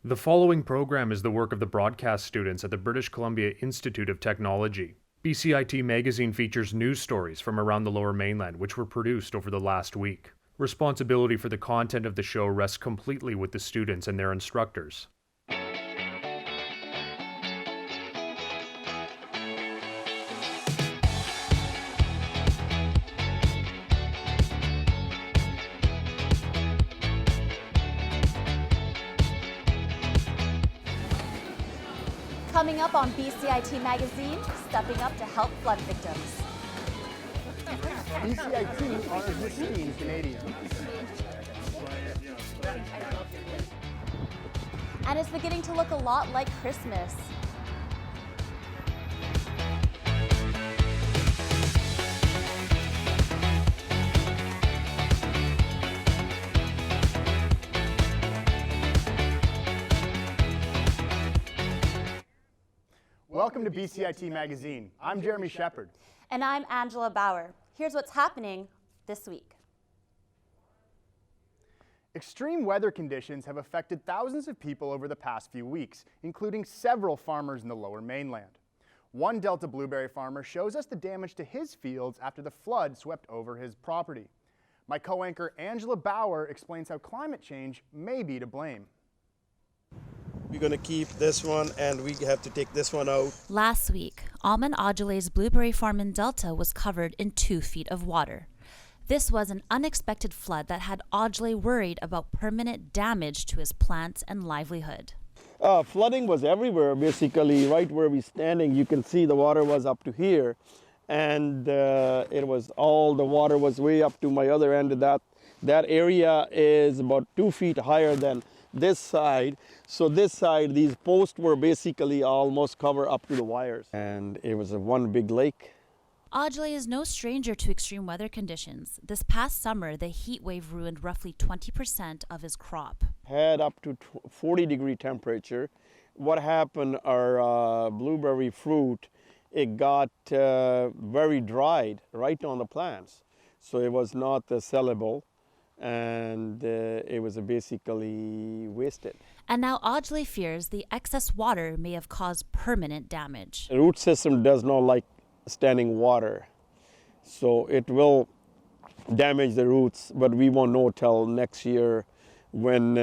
The following program is the work of the broadcast students at the British Columbia Institute of Technology. BCIT Magazine features news stories from around the Lower Mainland which were produced over the last week. Responsibility for the content of the show rests completely with the students and their instructors. Coming up on BCIT Magazine, stepping up to help flood victims. BCIT honors Hussain Canadian. And it's beginning to look a lot like Christmas. Welcome to BCIT Magazine. I'm Jeremy Shepard. And I'm Angela Bauer. Here's what's happening this week. Extreme weather conditions have affected thousands of people over the past few weeks, including several farmers in the Lower Mainland. One Delta blueberry farmer shows us the damage to his fields after the flood swept over his property. My co-anchor Angela Bauer explains how climate change may be to blame. We're going to keep this one and we have to take this one out. Last week, Amand Aujlay's blueberry farm in Delta was covered in 2 feet of water. This was an unexpected flood that had Aujlay worried about permanent damage to his plants and livelihood. Flooding was everywhere, basically. Right where we're standing, you can see the water was up to here. And the water was way up to my other end of that. That area is about 2 feet higher than this side. So this side, these posts were basically almost covered up to the wires. And it was one big lake. Aujlay is no stranger to extreme weather conditions. This past summer, the heat wave ruined roughly 20% of his crop. Had up to 40-degree temperature. What happened, our blueberry fruit, it got very dried right on the plants. So it was not sellable. And it was basically wasted. And now Aujlay fears the excess water may have caused permanent damage. The root system does not like standing water, so it will damage the roots, but we won't know till next year when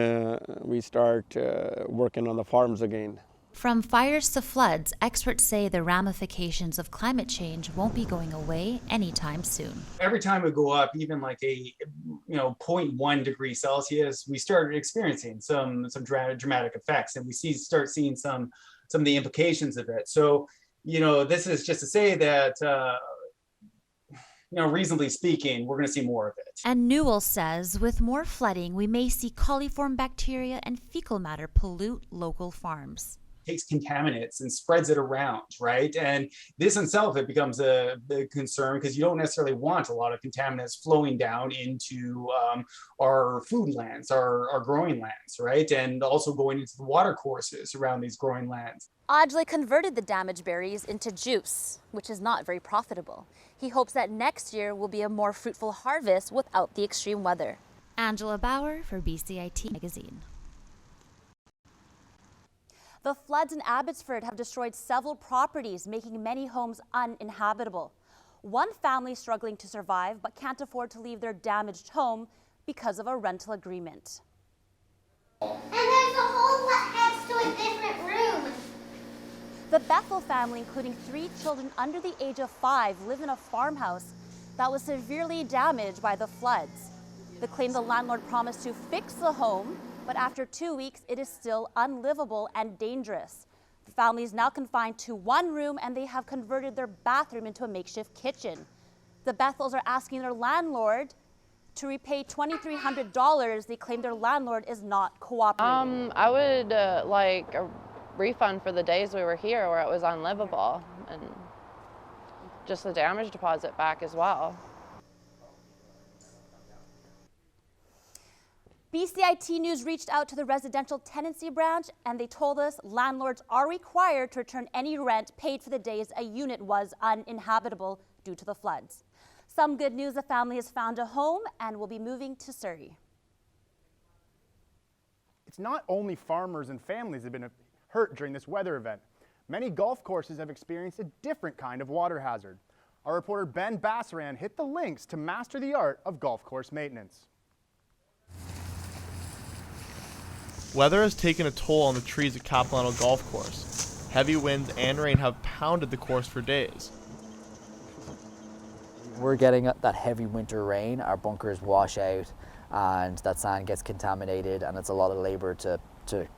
we start working on the farms again. From fires to floods, experts say the ramifications of climate change won't be going away anytime soon. Every time we go up, even like a 0.1 degree Celsius, we start experiencing some dramatic effects, and we start seeing some of the implications of it. So, this is just to say that, reasonably speaking, we're going to see more of it. And Newell says with more flooding, we may see coliform bacteria and fecal matter pollute local farms. Takes contaminants and spreads it around, right? And this in itself, it becomes a big concern because you don't necessarily want a lot of contaminants flowing down into our food lands, our growing lands, right? And also going into the water courses around these growing lands. Aujlay converted the damaged berries into juice, which is not very profitable. He hopes that next year will be a more fruitful harvest without the extreme weather. Angela Bauer for BCIT Magazine. The floods in Abbotsford have destroyed several properties, making many homes uninhabitable. One family struggling to survive but can't afford to leave their damaged home because of a rental agreement. And there's a hole next to a different room. The Bethel family, including 3 children under the age of 5, live in a farmhouse that was severely damaged by the floods. They claim the landlord promised to fix the home, but after 2 weeks, it is still unlivable and dangerous. The family is now confined to 1 room, and they have converted their bathroom into a makeshift kitchen. The Bethels are asking their landlord to repay $2,300. They claim their landlord is not cooperating. I would like a refund for the days we were here where it was unlivable, and just the damage deposit back as well. BCIT News reached out to the residential tenancy branch, and they told us landlords are required to return any rent paid for the days a unit was uninhabitable due to the floods. Some good news, the family has found a home and will be moving to Surrey. It's not only farmers and families that have been hurt during this weather event. Many golf courses have experienced a different kind of water hazard. Our reporter Ben Basran hit the links to master the art of golf course maintenance. Weather has taken a toll on the trees at Capilano Golf Course. Heavy winds and rain have pounded the course for days. We're getting that heavy winter rain, our bunkers wash out and that sand gets contaminated, and it's a lot of labor to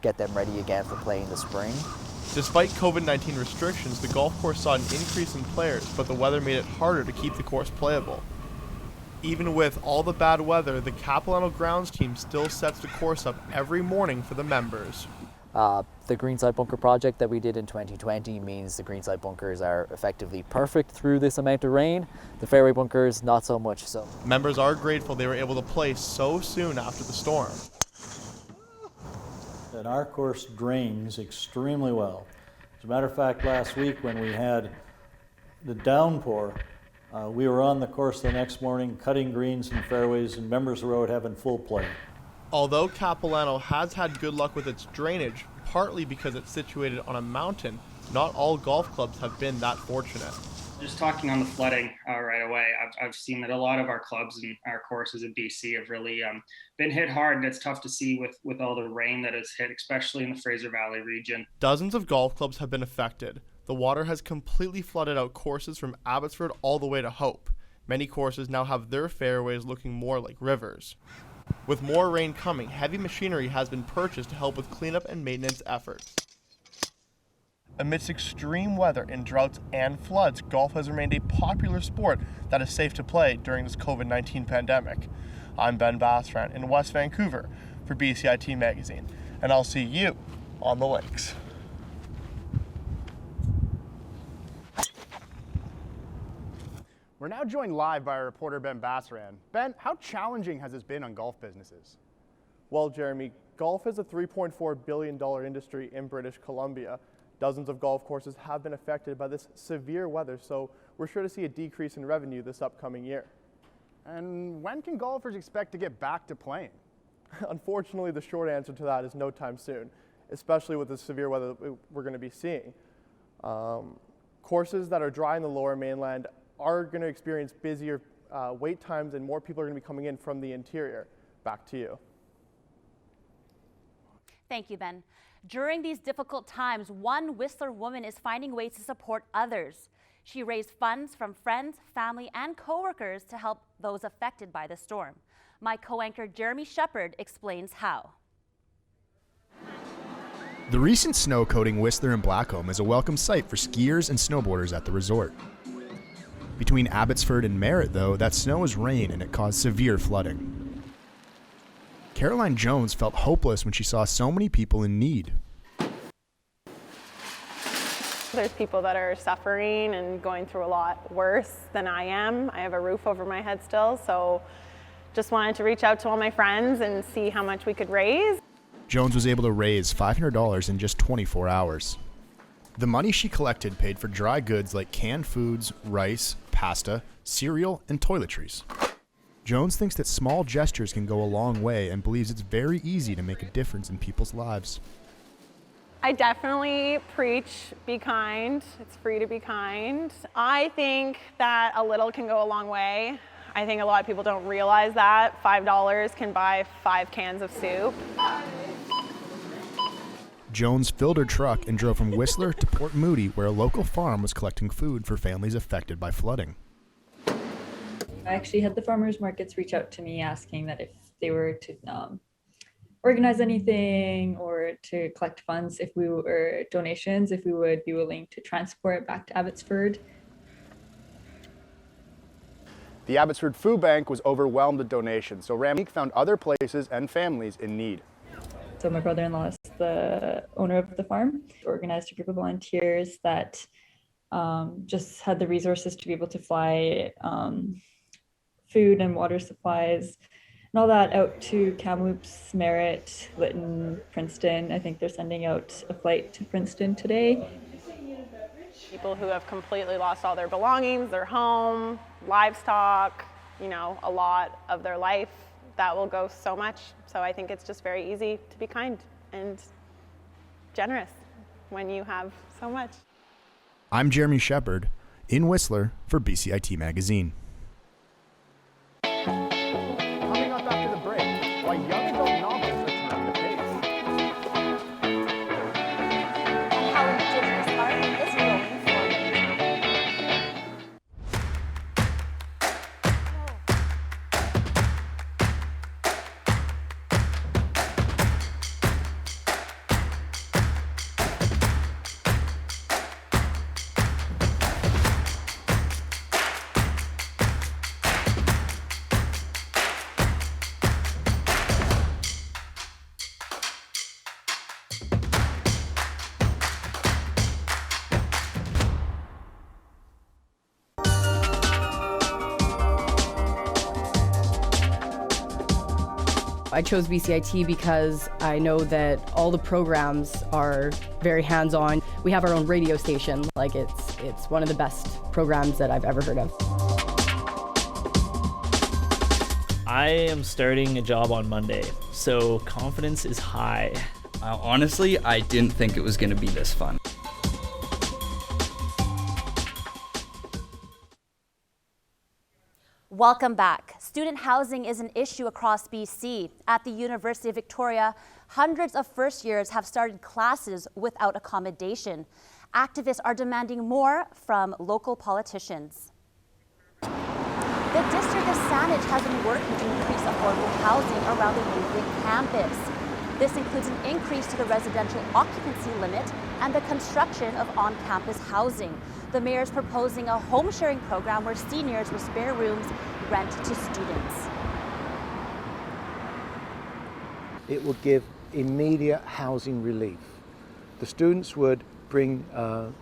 get them ready again for playing this spring. Despite COVID-19 restrictions, the golf course saw an increase in players, but the weather made it harder to keep the course playable. Even with all the bad weather, the Capilano grounds team still sets the course up every morning for the members. The greenside bunker project that we did in 2020 means the greenside bunkers are effectively perfect through this amount of rain. The fairway bunkers, not so much so. Members are grateful they were able to play so soon after the storm. And our course drains extremely well. As a matter of fact, last week when we had the downpour, we were on the course the next morning cutting greens and fairways, and members of the road having full play. Although Capilano has had good luck with its drainage, partly because it's situated on a mountain, not all golf clubs have been that fortunate. Just talking on the flooding right away, I've seen that a lot of our clubs and our courses in BC have really been hit hard, and it's tough to see with all the rain that has hit, especially in the Fraser Valley region. Dozens of golf clubs have been affected. The water has completely flooded out courses from Abbotsford all the way to Hope. Many courses now have their fairways looking more like rivers. With more rain coming, heavy machinery has been purchased to help with cleanup and maintenance efforts. Amidst extreme weather and droughts and floods, golf has remained a popular sport that is safe to play during this COVID-19 pandemic. I'm Ben Basran in West Vancouver for BCIT Magazine, and I'll see you on the links. We're now joined live by our reporter Ben Basran. Ben, how challenging has this been on golf businesses? Well, Jeremy, golf is a $3.4 billion industry in British Columbia. Dozens of golf courses have been affected by this severe weather, so we're sure to see a decrease in revenue this upcoming year. And when can golfers expect to get back to playing? Unfortunately, the short answer to that is no time soon, especially with the severe weather that we're going to be seeing. Courses that are dry in the lower mainland are going to experience busier wait times, and more people are going to be coming in from the interior. Back to you. Thank you, Ben. During these difficult times, one Whistler woman is finding ways to support others. She raised funds from friends, family, and coworkers to help those affected by the storm. My co-anchor Jeremy Shepard explains how. The recent snow coating Whistler and Blackcomb is a welcome sight for skiers and snowboarders at the resort. Between Abbotsford and Merritt, though, that snow is rain and it caused severe flooding. Caroline Jones felt hopeless when she saw so many people in need. There's people that are suffering and going through a lot worse than I am. I have a roof over my head still, so just wanted to reach out to all my friends and see how much we could raise. Jones was able to raise $500 in just 24 hours. The money she collected paid for dry goods like canned foods, rice, pasta, cereal, and toiletries. Jones thinks that small gestures can go a long way and believes it's very easy to make a difference in people's lives. I definitely preach be kind. It's free to be kind. I think that a little can go a long way. I think a lot of people don't realize that. $5 can buy 5 cans of soup. Jones filled her truck and drove from Whistler to Port Moody, where a local farm was collecting food for families affected by flooding. I actually had the farmers markets reach out to me asking that if they were to organize anything or to collect funds, donations, if we would be willing to transport back to Abbotsford. The Abbotsford Food Bank was overwhelmed with donations, so Geek found other places and families in need. So my brother-in-law is the owner of the farm. He organized a group of volunteers that just had the resources to be able to fly food and water supplies and all that out to Kamloops, Merritt, Lytton, Princeton. I think they're sending out a flight to Princeton today. People who have completely lost all their belongings, their home, livestock, a lot of their life that will go so much. So I think it's just very easy to be kind and generous when you have so much. I'm Jeremy Shepard in Whistler for BCIT Magazine. Coming up after the break, why young adult novels are turning the page. And how Indigenous art is growing forward. I chose BCIT because I know that all the programs are very hands-on. We have our own radio station. Like it's one of the best programs that I've ever heard of. I am starting a job on Monday, so confidence is high. Honestly, I didn't think it was going to be this fun. Welcome back. Student housing is an issue across BC. At the University of Victoria, hundreds of first years have started classes without accommodation. Activists are demanding more from local politicians. The District of Saanich has been working to increase affordable housing around the UVIC campus. This includes an increase to the residential occupancy limit and the construction of on-campus housing. The mayor is proposing a home sharing program where seniors with spare rooms rent to students. It would give immediate housing relief. The students would bring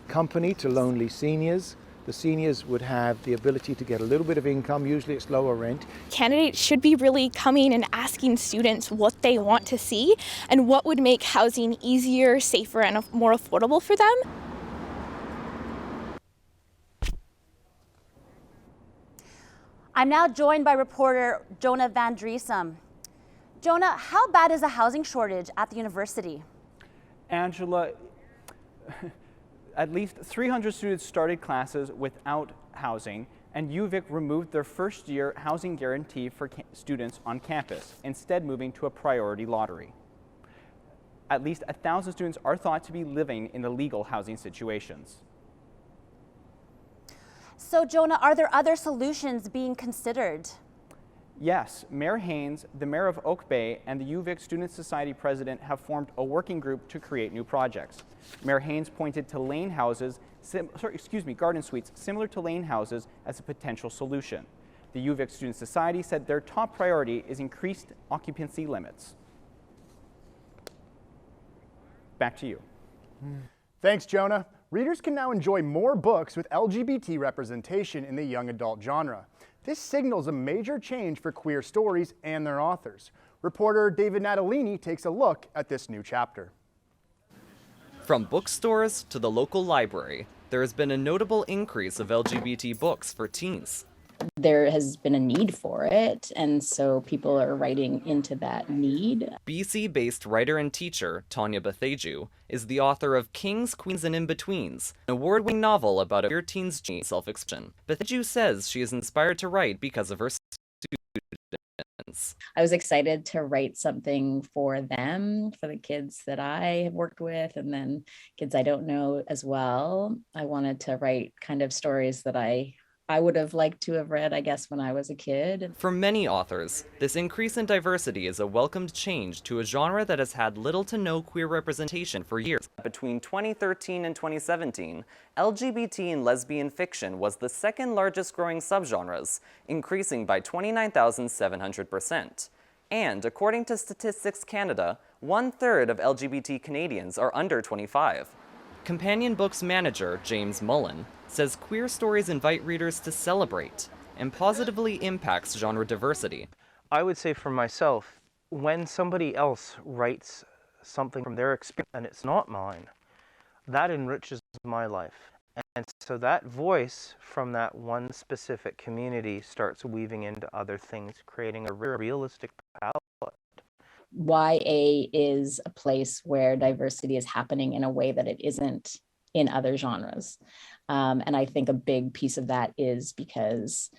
company to lonely seniors. The seniors would have the ability to get a little bit of income, usually it's lower rent. Candidates should be really coming and asking students what they want to see and what would make housing easier, safer, and more affordable for them. I'm now joined by reporter Jonah Van Driesum. Jonah, how bad is the housing shortage at the university? Angela, at least 300 students started classes without housing, and UVic removed their first-year housing guarantee for students on campus, instead moving to a priority lottery. At least 1,000 students are thought to be living in illegal housing situations. So, Jonah, are there other solutions being considered? Yes, Mayor Haynes, the mayor of Oak Bay, and the UVic Student Society president have formed a working group to create new projects. Mayor Haynes pointed to lane houses, garden suites similar to lane houses as a potential solution. The UVic Student Society said their top priority is increased occupancy limits. Back to you. Thanks, Jonah. Readers can now enjoy more books with LGBT representation in the young adult genre. This signals a major change for queer stories and their authors. Reporter David Natalini takes a look at this new chapter. From bookstores to the local library, there has been a notable increase of LGBT books for teens. There has been a need for it, and so people are writing into that need. BC-based writer and teacher Tanya Boteju is the author of Kings, Queens, and In-Betweens, an award-winning novel about a queer teen's self-expression. Boteju says she is inspired to write because of her students. I was excited to write something for them, for the kids that I have worked with, and then kids I don't know as well. I wanted to write kind of stories that I would have liked to have read, I guess, when I was a kid. For many authors, this increase in diversity is a welcomed change to a genre that has had little to no queer representation for years. Between 2013 and 2017, LGBT and lesbian fiction was the second largest growing subgenres, increasing by 29,700%. And according to Statistics Canada, 1/3 of LGBT Canadians are under 25. Companion Books manager James Mullin says queer stories invite readers to celebrate and positively impacts genre diversity. I would say for myself, when somebody else writes something from their experience and it's not mine, that enriches my life. And so that voice from that one specific community starts weaving into other things, creating a realistic YA is a place where diversity is happening in a way that it isn't in other genres. And I think a big piece of that is because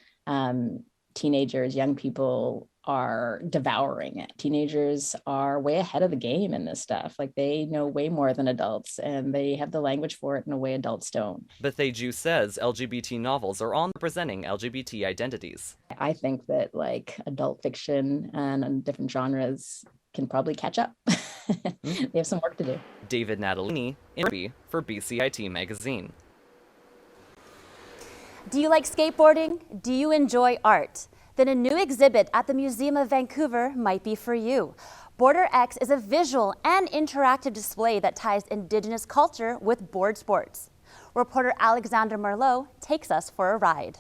teenagers, young people are devouring it. Teenagers are way ahead of the game in this stuff. Like, they know way more than adults, and they have the language for it in a way adults don't. Boteju says LGBT novels are on representing LGBT identities. I think that like adult fiction and different genres can probably catch up. They have some work to do. David Natalini, for BCIT Magazine. Do you like skateboarding? Do you enjoy art? Then a new exhibit at the Museum of Vancouver might be for you. Border X is a visual and interactive display that ties Indigenous culture with board sports. Reporter Alexander Marleau takes us for a ride.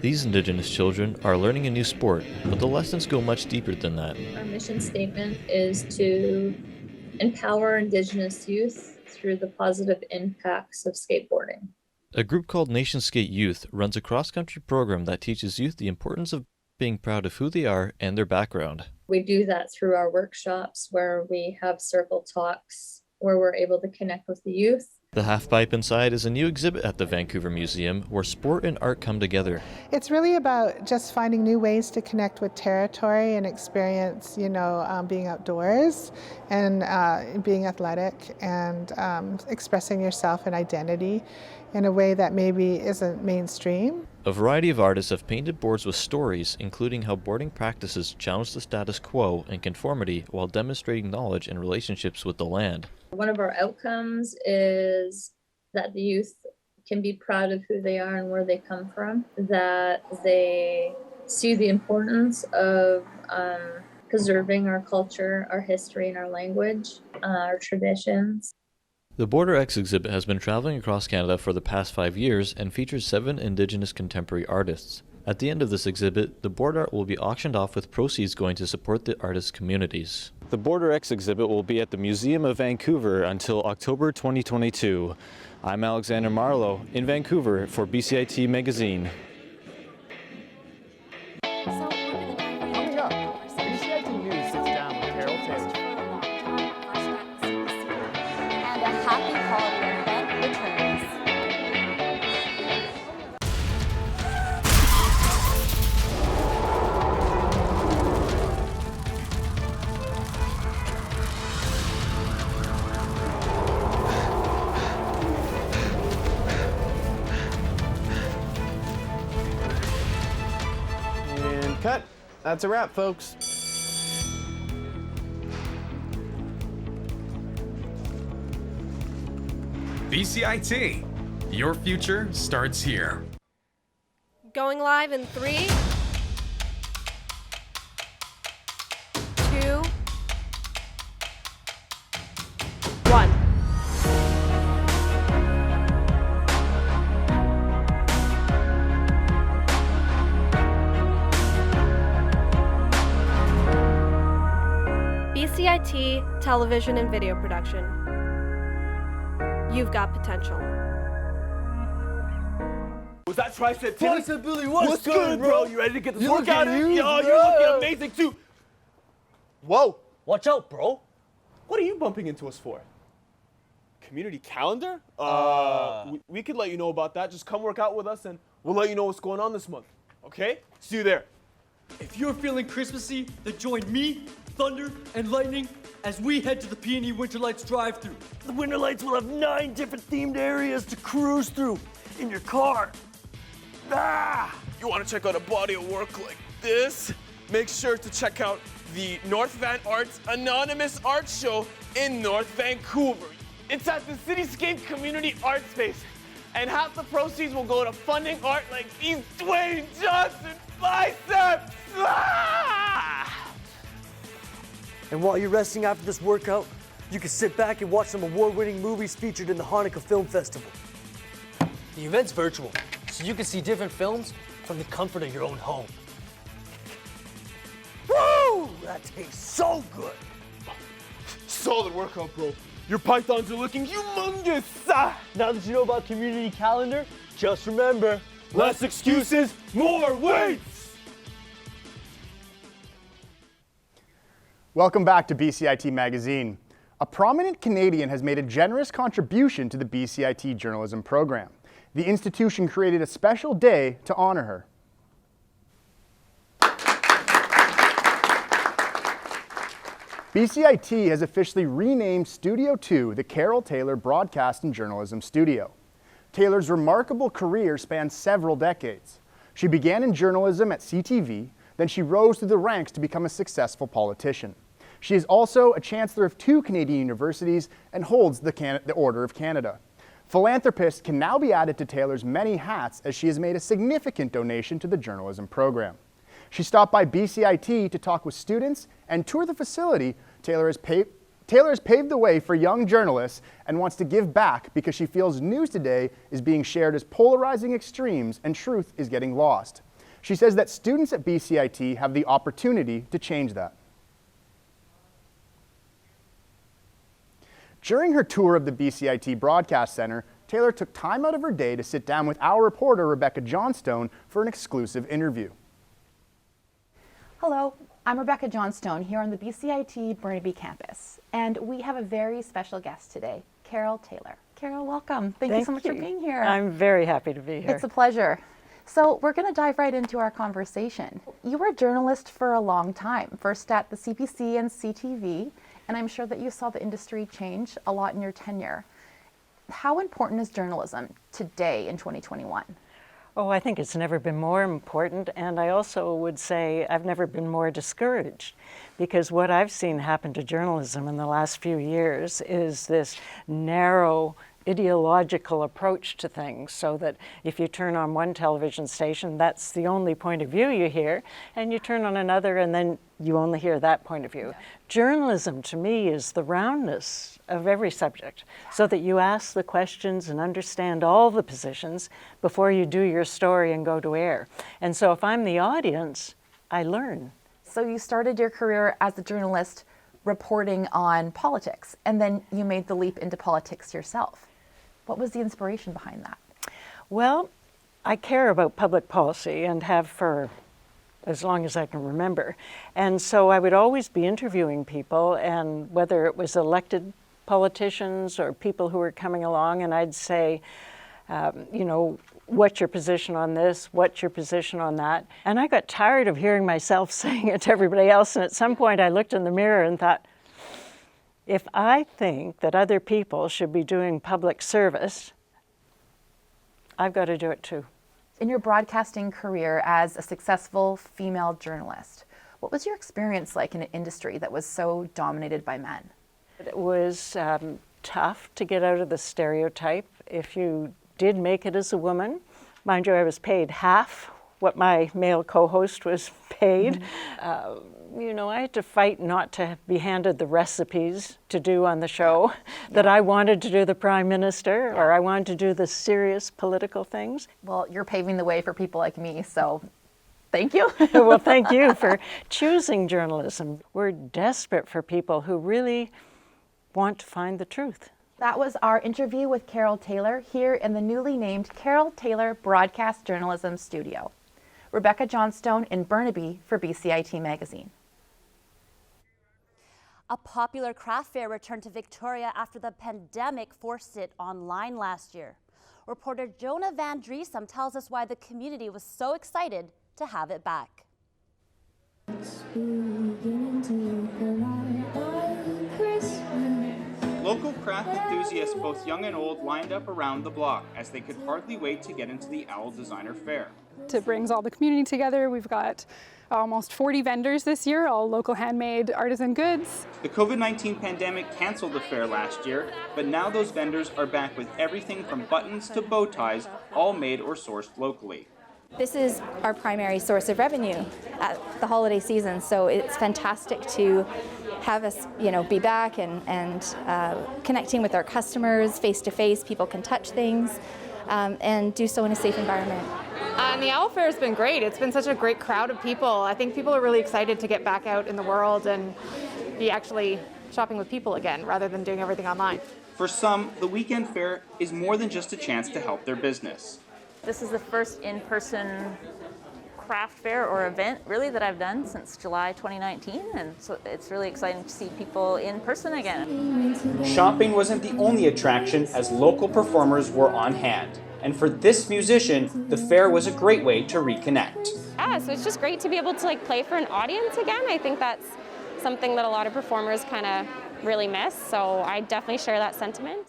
These Indigenous children are learning a new sport, but the lessons go much deeper than that. Our mission statement is to empower Indigenous youth through the positive impacts of skateboarding. A group called Nation Skate Youth runs a cross-country program that teaches youth the importance of being proud of who they are and their background. We do that through our workshops where we have circle talks where we're able to connect with the youth. The Halfpipe Inside is a new exhibit at the Vancouver Museum where sport and art come together. It's really about just finding new ways to connect with territory and experience, being outdoors and being athletic and expressing yourself and identity in a way that maybe isn't mainstream. A variety of artists have painted boards with stories, including how boarding practices challenge the status quo and conformity while demonstrating knowledge and relationships with the land. One of our outcomes is that the youth can be proud of who they are and where they come from, that they see the importance of preserving our culture, our history, and our language, our traditions. The Border X exhibit has been traveling across Canada for the past 5 years and features 7 Indigenous contemporary artists. At the end of this exhibit, the board art will be auctioned off with proceeds going to support the artists' communities. The Border X exhibit will be at the Museum of Vancouver until October 2022. I'm Alexander Marleau in Vancouver for BCIT Magazine. BCIT News sits down with Carole. And a happy holiday event returns. And cut. That's a wrap, folks. BCIT, your future starts here. Going live in 3, 2, 1. BCIT Television and Video Production. You've got potential. Was that Tricep Billy? Tricep Billy, what's good, bro? You ready to get this workout in? You, Yo, you're looking amazing too. Whoa. Watch out, bro. What are you bumping into us for? Community calendar? We could let you know about that. Just come work out with us and we'll let you know what's going on this month. Okay? See you there. If you're feeling Christmassy, then join me, Thunder, and Lightning as we head to the Peony Winter Lights drive-thru. The Winter Lights will have 9 different themed areas to cruise through in your car. You want to check out a body of work like this? Make sure to check out the North Van Arts Anonymous Art Show in North Vancouver. It's at the Cityscape Community Art Space, and half the proceeds will go to funding art like these Dwayne Johnson biceps. And while you're resting after this workout, you can sit back and watch some award-winning movies featured in the Hanukkah Film Festival. The event's virtual, so you can see different films from the comfort of your own home. Woo! That tastes so good! Solid workout, bro. Your pythons are looking humongous. Now that you know about Community Calendar, just remember, less excuses, more weights! Welcome back to BCIT Magazine. A prominent Canadian has made a generous contribution to the BCIT journalism program. The institution created a special day to honor her. BCIT has officially renamed Studio 2 the Carole Taylor Broadcast and Journalism Studio. Taylor's remarkable career spans several decades. She began in journalism at CTV, then she rose through the ranks to become a successful politician. She is also a chancellor of 2 Canadian universities and holds the Order of Canada. Philanthropist can now be added to Taylor's many hats as she has made a significant donation to the journalism program. She stopped by BCIT to talk with students and tour the facility. Taylor has paved the way for young journalists and wants to give back because she feels news today is being shared as polarizing extremes and truth is getting lost. She says that students at BCIT have the opportunity to change that. During her tour of the BCIT Broadcast Center, Taylor took time out of her day to sit down with our reporter, Rebecca Johnstone, for an exclusive interview. Hello, I'm Rebecca Johnstone here on the BCIT Burnaby campus, and we have a very special guest today, Carole Taylor. Carole, welcome. Thank you so much for being here. I'm very happy to be here. It's a pleasure. So we're going to dive right into our conversation. You were a journalist for a long time, first at the CBC and CTV, and I'm sure that you saw the industry change a lot in your tenure. How important is journalism today in 2021? Oh, I think it's never been more important, and I also would say I've never been more discouraged, because what I've seen happen to journalism in the last few years is this narrow ideological approach to things, so that if you turn on one television station, that's the only point of view you hear, and you turn on another and then you only hear that point of view. Yeah. Journalism to me is the roundness of every subject, so that you ask the questions and understand all the positions before you do your story and go to air. And so if I'm the audience, I learn. So you started your career as a journalist reporting on politics, and then you made the leap into politics yourself. What was the inspiration behind that? Well, I care about public policy and have for as long as I can remember. And so I would always be interviewing people, and whether it was elected politicians or people who were coming along, and I'd say, you know, what's your position on this? What's your position on that? And I got tired of hearing myself saying it to everybody else, and at some point I looked in the mirror and thought, if I think that other people should be doing public service, I've got to do it too. In your broadcasting career as a successful female journalist, what was your experience like in an industry that was so dominated by men? It was tough to get out of the stereotype. If you did make it as a woman, mind you, I was paid half what my male co-host was paid. Mm-hmm. You know, I had to fight not to be handed the recipes to do on the show, that I wanted to do the Prime Minister, or I wanted to do the serious political things. Well, you're paving the way for people like me, so thank you. Well, thank you for choosing journalism. We're desperate for people who really want to find the truth. That was our interview with Carole Taylor here in the newly named Carole Taylor Broadcast Journalism Studio. Rebecca Johnstone in Burnaby for BCIT Magazine. A popular craft fair returned to Victoria after the pandemic forced it online last year. Reporter Jonah VanDusen tells us why the community was so excited to have it back. Local craft enthusiasts, both young and old, lined up around the block as they could hardly wait to get into the Owl Designer Fair. It brings all the community together. We've got almost 40 vendors this year, all local handmade artisan goods. The COVID-19 pandemic canceled the fair last year, but now those vendors are back with everything from buttons to bow ties, all made or sourced locally. This is our primary source of revenue at the holiday season, so it's fantastic to have us, be back and connecting with our customers face to face. People can touch things and do so in a safe environment. And the Owl Fair has been great. It's been such a great crowd of people. I think people are really excited to get back out in the world and be actually shopping with people again rather than doing everything online. For some, the weekend fair is more than just a chance to help their business. This is the first in-person craft fair or event really that I've done since July 2019, and so it's really exciting to see people in person again. Shopping wasn't the only attraction, as local performers were on hand. And for this musician, the fair was a great way to reconnect. Yeah, so it's just great to be able to play for an audience again. I think that's something that a lot of performers kind of really miss, so I definitely share that sentiment.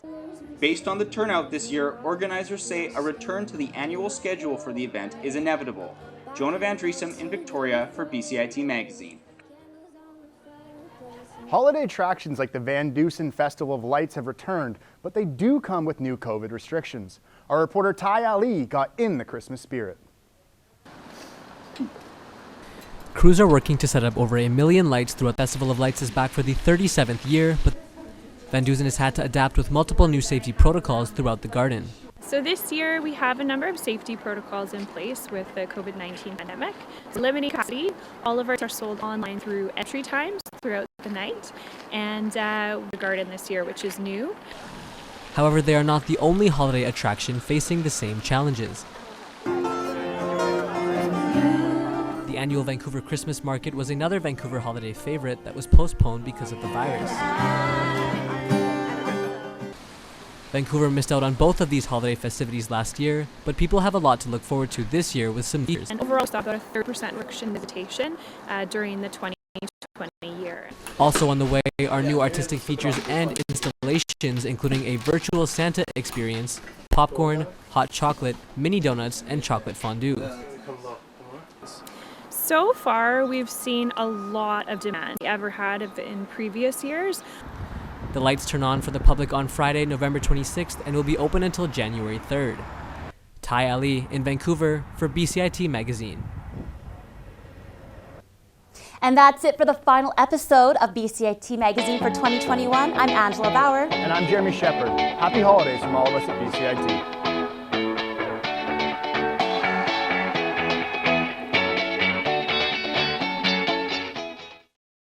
Based on the turnout this year, organizers say a return to the annual schedule for the event is inevitable. Jonah Van Driesum in Victoria for BCIT Magazine. Holiday attractions like the VanDusen Festival of Lights have returned, but they do come with new COVID restrictions. Our reporter Tai Ali got in the Christmas spirit. Crews are working to set up over 1 million lights throughout. The Festival of Lights is back for the 37th year, but VanDusen has had to adapt with multiple new safety protocols throughout the garden. So this year we have a number of safety protocols in place with the COVID-19 pandemic. Limiting capacity, all of ours are sold online through entry times throughout the night, and the garden this year, which is new. However, they are not the only holiday attraction facing the same challenges. The annual Vancouver Christmas Market was another Vancouver holiday favorite that was postponed because of the virus. Vancouver missed out on both of these holiday festivities last year, but people have a lot to look forward to this year with some features. And overall, saw about a 30% reduction in visitation during the 2020 year. Also on the way are new artistic features and installations, including a virtual Santa experience, popcorn, hot chocolate, mini donuts, and chocolate fondue. So far, we've seen a lot of demand we ever had in previous years. The lights turn on for the public on Friday, November 26th, and will be open until January 3rd. Tai Ali in Vancouver for BCIT Magazine. And that's it for the final episode of BCIT Magazine for 2021. I'm Angela Bauer. And I'm Jeremy Shepard. Happy holidays from all of us at BCIT.